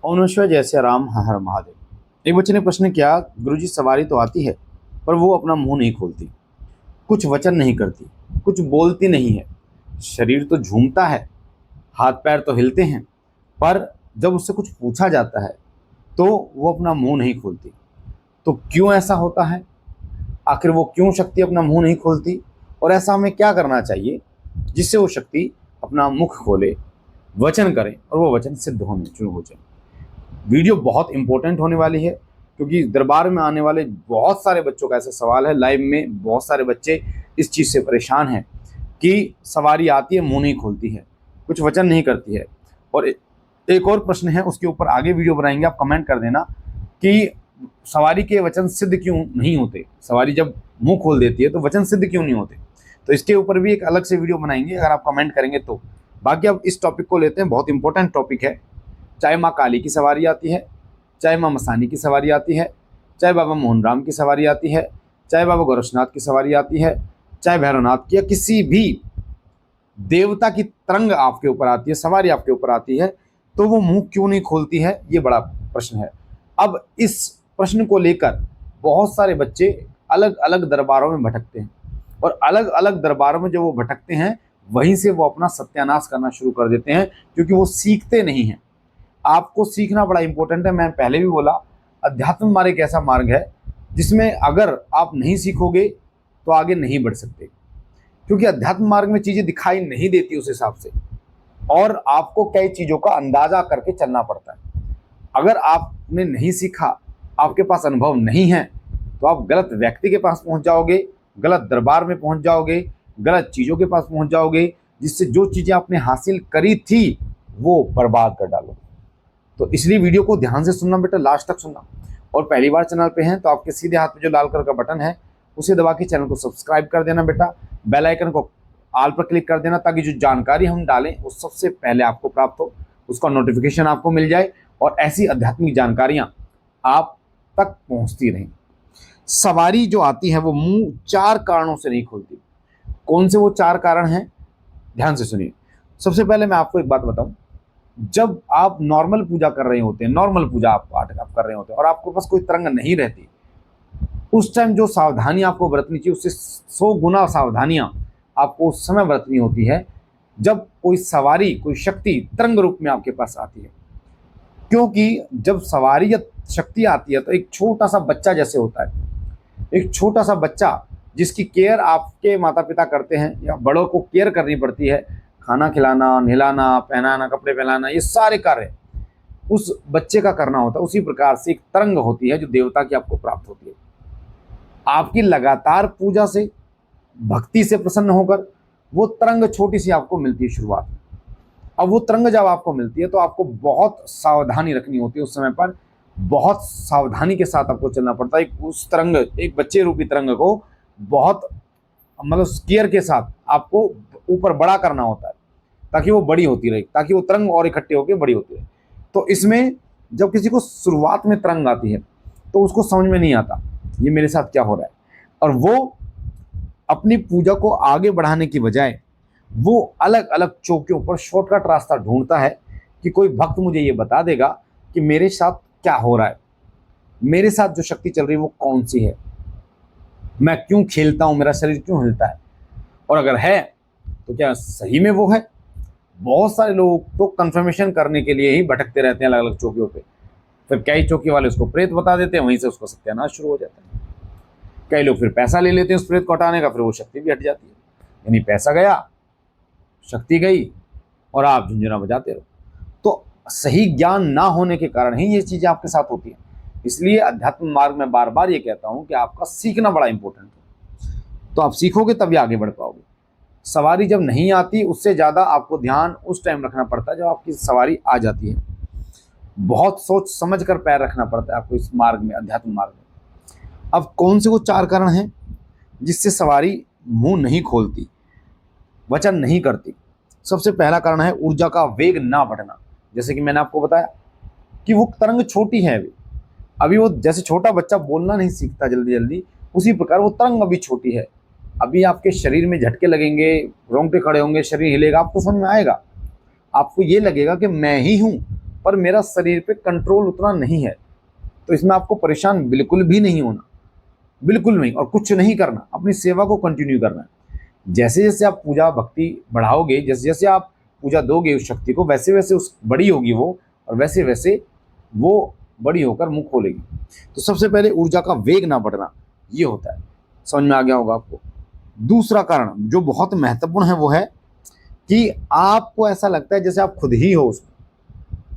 ओम नमः शिवाय, जय श्री राम, हर हर महादेव। एक बच्चे ने प्रश्न किया, गुरुजी सवारी तो आती है पर वो अपना मुंह नहीं खोलती, कुछ वचन नहीं करती, कुछ बोलती नहीं है, शरीर तो झूमता है, हाथ पैर तो हिलते हैं, पर जब उससे कुछ पूछा जाता है तो वो अपना मुंह नहीं खोलती। तो क्यों ऐसा होता है? आखिर वो क्यों शक्ति अपना मुंह नहीं खोलती, और ऐसा हमें क्या करना चाहिए जिससे वो शक्ति अपना मुख खोले, वचन करे और वो वचन सिद्ध होने शुरू हो जाए। वीडियो बहुत इंपॉर्टेंट होने वाली है, क्योंकि दरबार में आने वाले बहुत सारे बच्चों का ऐसा सवाल है। लाइव में बहुत सारे बच्चे इस चीज़ से परेशान हैं कि सवारी आती है, मुंह नहीं खोलती है, कुछ वचन नहीं करती है। और एक और प्रश्न है, उसके ऊपर आगे वीडियो बनाएंगे, आप कमेंट कर देना कि सवारी के वचन सिद्ध क्यों नहीं होते। सवारी जब मुंह खोल देती है तो वचन सिद्ध क्यों नहीं होते, तो इसके ऊपर भी एक अलग से वीडियो बनाएंगे अगर आप कमेंट करेंगे तो। बाकी अब इस टॉपिक को लेते हैं, बहुत इंपॉर्टेंट टॉपिक है। चाहे माँ काली की सवारी आती है, चाहे माँ मसानी की सवारी आती है, चाहे बाबा मोहन राम की सवारी आती है, चाहे बाबा गोरक्षनाथ की सवारी आती है, चाहे भैरवनाथ की, या किसी भी देवता की तरंग आपके ऊपर आती है, सवारी आपके ऊपर आती है, तो वो मुंह क्यों नहीं खोलती है, ये बड़ा प्रश्न है। अब इस प्रश्न को लेकर बहुत सारे बच्चे अलग अलग दरबारों में भटकते हैं, और अलग अलग दरबारों में जो वो भटकते हैं वहीं से वो अपना सत्यानाश करना शुरू कर देते हैं, क्योंकि वो सीखते नहीं हैं। आपको सीखना बड़ा इंपॉर्टेंट है। मैं पहले भी बोला, अध्यात्म मार्ग एक ऐसा मार्ग है जिसमें अगर आप नहीं सीखोगे तो आगे नहीं बढ़ सकते, क्योंकि अध्यात्म मार्ग में चीजें दिखाई नहीं देती उस हिसाब से, और आपको कई चीजों का अंदाजा करके चलना पड़ता है। अगर आपने नहीं सीखा, आपके पास अनुभव नहीं है, तो आप गलत व्यक्ति के पास पहुंच जाओगे, गलत दरबार में पहुंच जाओगे, गलत चीजों के पास पहुंच जाओगे, जिससे जो चीजें आपने हासिल करी थी वो बर्बाद कर डालोगे। तो इसलिए वीडियो को ध्यान से सुनना बेटा, लास्ट तक सुनना। और पहली बार चैनल पे हैं तो आपके सीधे हाथ में जो लाल कलर का बटन है उसे दबा के चैनल को सब्सक्राइब कर देना बेटा। बेल आइकन को ऑल पर क्लिक कर देना, ताकि जो जानकारी हम डालें वो सबसे पहले आपको प्राप्त हो, उसका नोटिफिकेशन आपको मिल जाए, और ऐसी आध्यात्मिक जानकारियां आप तक पहुंचती रहें। सवारी जो आती है वो मुंह 4 कारणों से नहीं खोलती। कौन से वो 4 कारण हैं, ध्यान से सुनिए। सबसे पहले मैं आपको एक बात बताऊं, जब आप नॉर्मल पूजा कर रहे होते हैं, नॉर्मल पूजा आप पाठ आप कर रहे होते हैं और आपके पास कोई तरंग नहीं रहती, उस टाइम जो सावधानी आपको बरतनी चाहिए उससे 100 गुना सावधानियां आपको उस समय बरतनी होती है जब कोई सवारी, कोई शक्ति तरंग रूप में आपके पास आती है। क्योंकि जब सवारी या शक्ति आती है तो एक छोटा सा बच्चा जैसे होता है, एक छोटा सा बच्चा जिसकी केयर आपके माता पिता करते हैं, या बड़ों को केयर करनी पड़ती है, खाना खिलाना, नहलाना, पहनाना, कपड़े पहनाना, ये सारे कार्य उस बच्चे का करना होता है। उसी प्रकार से एक तरंग होती है जो देवता की आपको प्राप्त होती है। आपकी लगातार पूजा से, भक्ति से प्रसन्न होकर वो तरंग छोटी सी आपको मिलती है शुरुआत में। अब वो तरंग जब आपको मिलती है तो आपको बहुत सावधानी रखनी होती है उस समय पर, बहुत सावधानी के साथ आपको चलना पड़ता है। उस तरंग, एक बच्चे रूपी तरंग को बहुत मतलब केयर के साथ आपको ऊपर बड़ा करना होता है, ताकि वो बड़ी होती रहे, ताकि वो तरंग और इकट्ठे होकर बड़ी होती रहे। तो इसमें जब किसी को शुरुआत में तरंग आती है तो उसको समझ में नहीं आता ये मेरे साथ क्या हो रहा है, और वो अपनी पूजा को आगे बढ़ाने की बजाय वो अलग अलग चौकियों पर शॉर्टकट रास्ता ढूंढता है कि कोई भक्त मुझे ये बता देगा कि मेरे साथ क्या हो रहा है, मेरे साथ जो शक्ति चल रही है वो कौन सी है, मैं क्यों खेलता हूं, मेरा शरीर क्यों हिलता है, और अगर है तो क्या सही में वो है। बहुत सारे लोग तो कंफर्मेशन करने के लिए ही भटकते रहते हैं अलग अलग चौकियों पे, फिर कई चौकी वाले उसको प्रेत बता देते हैं, वहीं से उसको सत्यानाश शुरू हो जाता है। कई लोग फिर पैसा ले लेते हैं उस प्रेत को हटाने का, फिर वो शक्ति भी हट जाती है। यानी पैसा गया, शक्ति गई, और आप झुंझुना बजाते रहो। तो सही ज्ञान ना होने के कारण ही ये चीजें आपके साथ होती हैं। इसलिए अध्यात्म मार्ग में बार बार ये कहता हूं कि आपका सीखना बड़ा इंपॉर्टेंट है। तो आप सीखोगे तभी आगे बढ़ पाओगे। सवारी जब नहीं आती उससे ज्यादा आपको ध्यान उस टाइम रखना पड़ता है जब आपकी सवारी आ जाती है। बहुत सोच समझ कर पैर रखना पड़ता है आपको इस मार्ग में, अध्यात्म मार्ग में। अब कौन से वो 4 कारण हैं जिससे सवारी मुंह नहीं खोलती, वचन नहीं करती? सबसे पहला कारण है ऊर्जा का वेग ना बढ़ना। जैसे कि मैंने आपको बताया कि वो तरंग छोटी है, अभी वो जैसे छोटा बच्चा बोलना नहीं सीखता जल्दी जल्दी, उसी प्रकार वो तरंग अभी छोटी है। अभी आपके शरीर में झटके लगेंगे, रोंगटे खड़े होंगे, शरीर हिलेगा, आपको समझ में आएगा, आपको ये लगेगा कि मैं ही हूँ, पर मेरा शरीर पे कंट्रोल उतना नहीं है। तो इसमें आपको परेशान बिल्कुल भी नहीं होना, बिल्कुल नहीं, और कुछ नहीं करना, अपनी सेवा को कंटिन्यू करना है। जैसे जैसे आप पूजा भक्ति बढ़ाओगे, जैसे जैसे आप पूजा दोगे उस शक्ति को, वैसे वैसे उस बड़ी होगी वो, और वैसे वैसे वो बड़ी होकर मुख खोलेगी। तो सबसे पहले ऊर्जा का वेग ना बढ़ना, ये होता है। समझ में आ गया होगा आपको। दूसरा कारण जो बहुत महत्वपूर्ण है वो है कि आपको ऐसा लगता है जैसे आप खुद ही हो उसमें।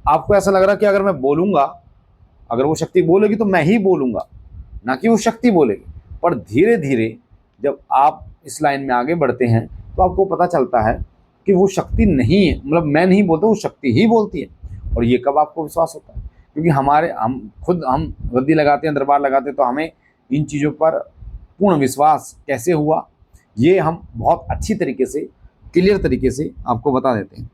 आपको ऐसा लग रहा है कि अगर मैं बोलूंगा, अगर वो शक्ति बोलेगी तो मैं ही बोलूंगा, ना कि वो शक्ति बोलेगी। पर धीरे धीरे जब आप इस लाइन में आगे बढ़ते हैं तो आपको पता चलता है कि वो शक्ति नहीं है, मतलब मैं नहीं बोलता, वो शक्ति ही बोलती है। और ये कब आपको विश्वास होता है? क्योंकि हम गद्दी लगाते हैं, दरबार लगाते हैं, तो हमें इन चीज़ों पर पूर्ण विश्वास कैसे हुआ, ये हम बहुत अच्छी तरीके से, क्लियर तरीके से आपको बता देते हैं।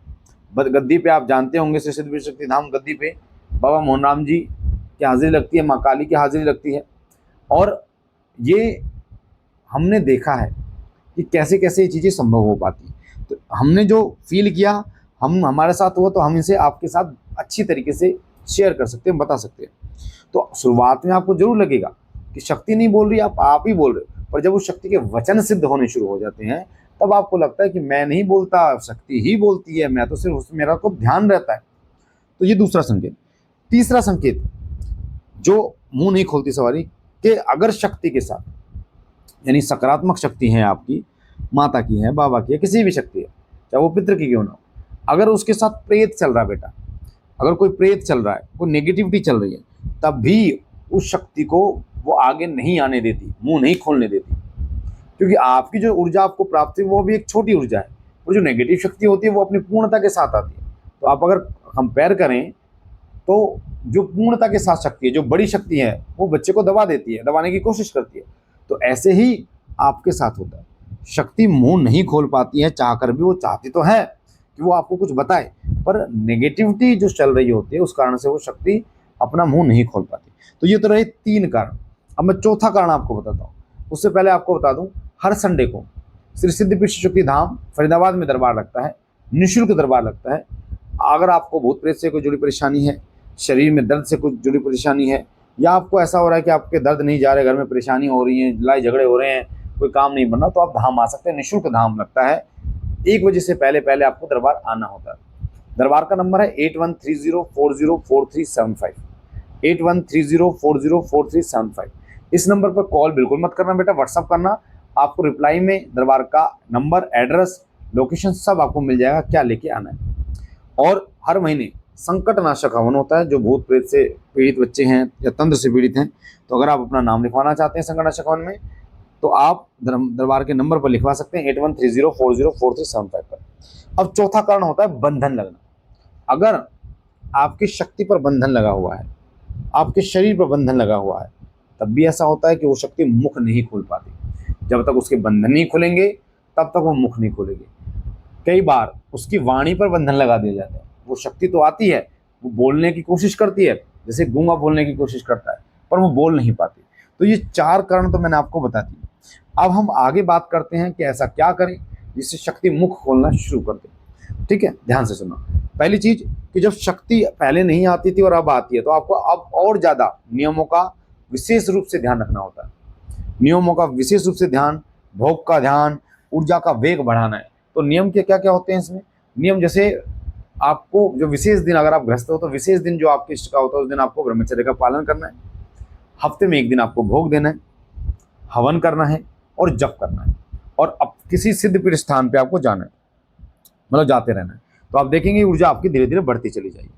गद्दी पे आप जानते होंगे, श्री सिद्धि शक्ति धाम गद्दी पे बाबा मोहन राम जी की हाजिरी लगती है, माँ काली की हाजिरी लगती है। और ये हमने देखा है कि कैसे कैसे ये चीज़ें संभव हो पाती हैं। तो हमने जो फील किया, हमारे साथ हुआ, तो हम इसे आपके साथ अच्छी तरीके से शेयर कर सकते हैं, बता सकते हैं। तो शुरुआत में आपको जरूर लगेगा कि शक्ति नहीं बोल रही, आप ही बोल रहे हो। पर जब उस शक्ति के वचन सिद्ध होने शुरू हो जाते हैं, तब आपको लगता है कि मैं नहीं बोलता, शक्ति ही बोलती है, मैं तो सिर्फ उसमें मेरा को ध्यान रहता है। तो ये दूसरा संकेत। तीसरा संकेत जो मुंह नहीं खोलती सवारी, कि अगर शक्ति के साथ, यानी सकारात्मक शक्ति है आपकी, माता की है, बाबा की है, किसी भी शक्ति है, चाहे वो पितृ की क्यों ना हो, अगर उसके साथ प्रेत चल रहा है बेटा, अगर कोई प्रेत चल रहा है, कोई नेगेटिविटी चल रही है, तब भी उस शक्ति को वो आगे नहीं आने देती, मुंह नहीं खोलने देती। क्योंकि आपकी जो ऊर्जा आपको प्राप्त है वो भी एक छोटी ऊर्जा है, और जो नेगेटिव शक्ति होती है वो अपनी पूर्णता के साथ आती है। तो आप अगर कंपेयर करें तो जो पूर्णता के साथ शक्ति है, जो बड़ी शक्ति है, वो बच्चे को दबा देती है, दबाने की कोशिश करती है। तो ऐसे ही आपके साथ होता है। शक्ति मुंह नहीं खोल पाती है, चाहकर भी। वो चाहती तो है कि वो आपको कुछ बताए, पर नेगेटिविटी जो चल रही होती है उस कारण से वो शक्ति अपना मुंह नहीं खोल पाती। तो ये तो रहे 3 कारण। अब मैं चौथा कारण आपको बताता हूँ। उससे पहले आपको बता दूं, हर संडे को श्री सिद्धि शक्ति धाम फरीदाबाद में दरबार लगता है, निःशुल्क दरबार लगता है। अगर आपको भूत प्रेत से कोई जुड़ी परेशानी है, शरीर में दर्द से कुछ जुड़ी परेशानी है, या आपको ऐसा हो रहा है कि आपके दर्द नहीं जा रहे, घर में परेशानी हो रही है, लड़ाई झगड़े हो रहे हैं, कोई काम नहीं बन रहा, तो आप धाम आ सकते हैं। निःशुल्क धाम लगता है। 1 बजे से पहले पहले आपको दरबार आना होता है। दरबार का नंबर है 8130404375, 8130404375। इस नंबर पर कॉल बिल्कुल मत करना बेटा, व्हाट्सअप करना। आपको रिप्लाई में दरबार का नंबर, एड्रेस, लोकेशन सब आपको मिल जाएगा, क्या लेके आना है। और हर महीने संकट नाशक हवन होता है। जो भूत प्रेत से पीड़ित बच्चे हैं या तंत्र से पीड़ित हैं, तो अगर आप अपना नाम लिखवाना चाहते हैं संकट नाशक हवन में, तो आप दरबार के नंबर पर लिखवा सकते हैं 8130404375 पर। अब चौथा कारण होता है बंधन लगना। अगर आपकी शक्ति पर बंधन लगा हुआ है, आपके शरीर पर बंधन लगा हुआ है, तब भी ऐसा होता है कि वो शक्ति मुख नहीं खोल पाती। जब तक उसके बंधन नहीं खुलेंगे तब तक वो मुख नहीं खोलेगी। कई बार उसकी वाणी पर बंधन लगा दिया जाता है। वो शक्ति तो आती है, वो बोलने की कोशिश करती है, जैसे गूंगा बोलने की कोशिश करता है, पर वो बोल नहीं पाती। तो ये 4 कारण तो मैंने आपको बता दिए। अब हम आगे बात करते हैं कि ऐसा क्या करें जिससे शक्ति मुख खोलना शुरू कर दे। ठीक है, ध्यान से सुनो। पहली चीज कि जब शक्ति पहले नहीं आती थी और अब आती है, तो आपको अब और ज्यादा नियमों का विशेष रूप से ध्यान रखना होता है। नियमों का विशेष रूप से ध्यान, भोग का ध्यान, ऊर्जा का वेग बढ़ाना है। तो नियम के क्या क्या होते हैं इसमें? नियम जैसे आपको जो विशेष दिन, अगर आप गृहस्थ हो तो विशेष दिन जो आपके इष्ट का होता है उस दिन आपको ब्रह्मचर्य का पालन करना है। हफ्ते में 1 दिन आपको भोग देना है, हवन करना है और जप करना है। और अब किसी सिद्ध पीठ स्थान पे आपको जाना है, मतलब जाते रहना है। तो आप देखेंगे ऊर्जा आपकी धीरे धीरे बढ़ती चली जाएगी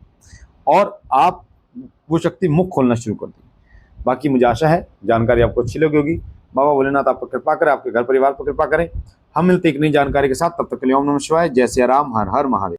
और आप वो शक्ति मुख खोलना शुरू कर देंगे। बाकी मुझे आशा है जानकारी आपको अच्छी लगी होगी। बाबा भोलेनाथ आप पर कृपा करें, आपके घर परिवार पर कृपा करें। हम मिलते एक नई जानकारी के साथ, तब तक के लिए ओम नमः शिवाय। जय सिया राम, हर हर महादेव।